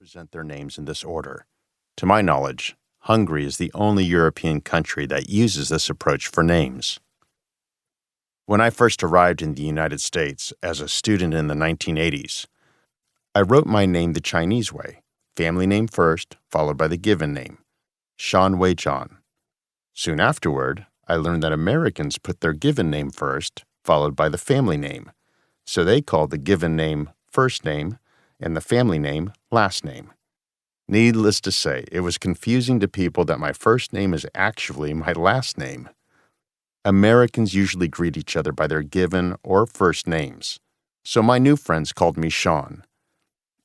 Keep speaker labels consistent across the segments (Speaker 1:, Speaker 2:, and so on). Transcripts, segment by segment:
Speaker 1: present their names in this order. To my knowledge, Hungary is the only European country that uses this approach for names. When I first arrived in the United States as a student in the 1980s, I wrote my name the Chinese way, family name first, followed by the given name, Shan Weijian. Soon afterward, I learned that Americans put their given name first, followed by the family name, so they called the given name first name and the family name last name. Needless to say, it was confusing to people that my first name is actually my last name. Americans usually greet each other by their given or first names, so my new friends called me Sean.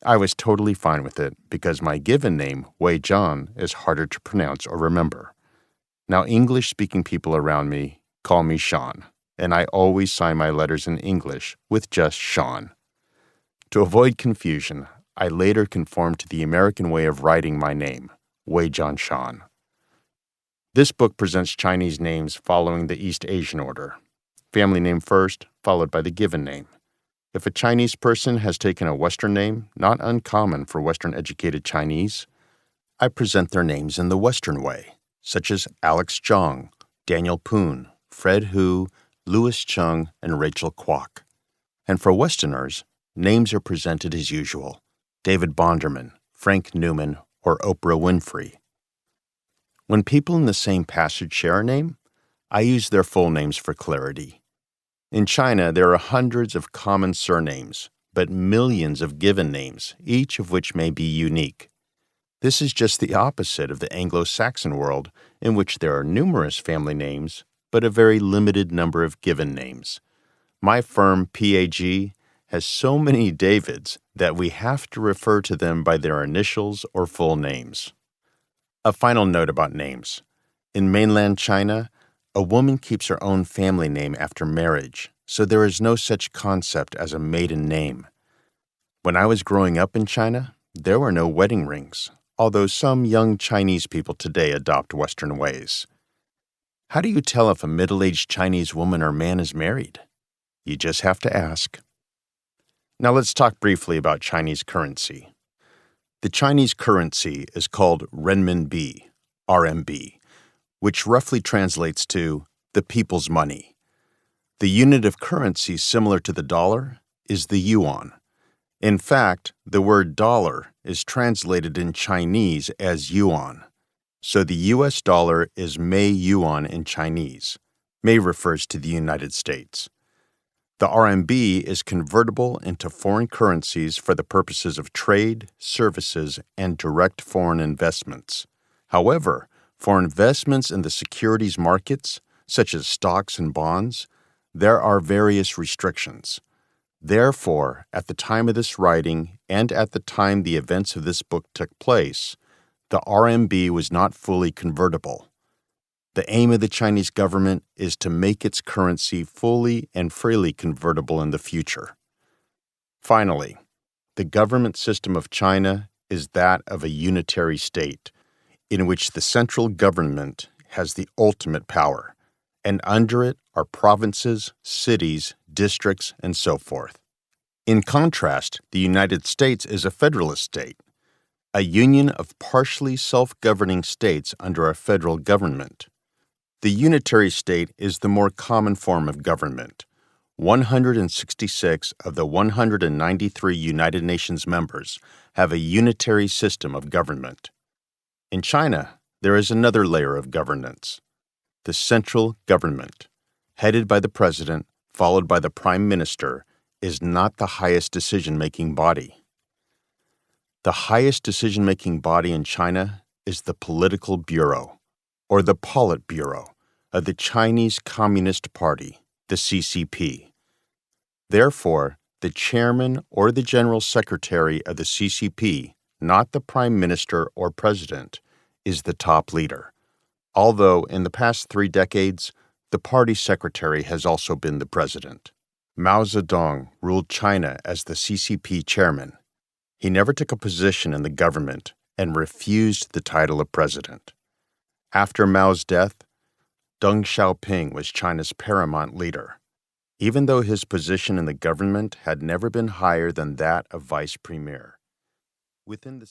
Speaker 1: I was totally fine with it because my given name, Weijian, is harder to pronounce or remember. Now, English-speaking people around me call me Sean, and I always sign my letters in English with just Sean. To avoid confusion, I later conformed to the American way of writing my name, Weijian Shan. This book presents Chinese names following the East Asian order. Family name first, followed by the given name. If a Chinese person has taken a Western name, not uncommon for Western-educated Chinese, I present their names in the Western way, such as Alex Zhang, Daniel Poon, Fred Hu, Louis Chung, and Rachel Kwok. And for Westerners, names are presented as usual, David Bonderman, Frank Newman, or Oprah Winfrey. When people in the same passage share a name, I use their full names for clarity. In China, there are hundreds of common surnames, but millions of given names, each of which may be unique. This is just the opposite of the Anglo-Saxon world, in which there are numerous family names, but a very limited number of given names. My firm, PAG, has so many Davids that we have to refer to them by their initials or full names. A final note about names. In mainland China, a woman keeps her own family name after marriage, so there is no such concept as a maiden name. When I was growing up in China, there were no wedding rings, although some young Chinese people today adopt Western ways. How do you tell if a middle-aged Chinese woman or man is married? You just have to ask. Now let's talk briefly about Chinese currency. The Chinese currency is called renminbi, RMB, which roughly translates to the people's money. The unit of currency similar to the dollar is the yuan. In fact, the word dollar is translated in Chinese as yuan. So the US dollar is Mei yuan in Chinese. Mei refers to the United States. The RMB is convertible into foreign currencies for the purposes of trade, services, and direct foreign investments. However, for investments in the securities markets, such as stocks and bonds, there are various restrictions. Therefore, at the time of this writing and at the time the events of this book took place, the RMB was not fully convertible. The aim of the Chinese government is to make its currency fully and freely convertible in the future. Finally, the government system of China is that of a unitary state, in which the central government has the ultimate power, and under it are provinces, cities, districts, and so forth. In contrast, the United States is a federalist state, a union of partially self-governing states under a federal government. The unitary state is the more common form of government. 166 of the 193 United Nations members have a unitary system of government. In China, there is another layer of governance. The central government, headed by the president, followed by the prime minister, is not the highest decision-making body. The highest decision-making body in China is the Political Bureau, or the Politburo, of the Chinese Communist Party, the CCP. Therefore, the chairman or the general secretary of the CCP, not the prime minister or president, is the top leader, although in the past 3 decades, the party secretary has also been the president. Mao Zedong ruled China as the CCP chairman. He never took a position in the government and refused the title of president. After Mao's death, Deng Xiaoping was China's paramount leader, even though his position in the government had never been higher than that of vice premier. Within the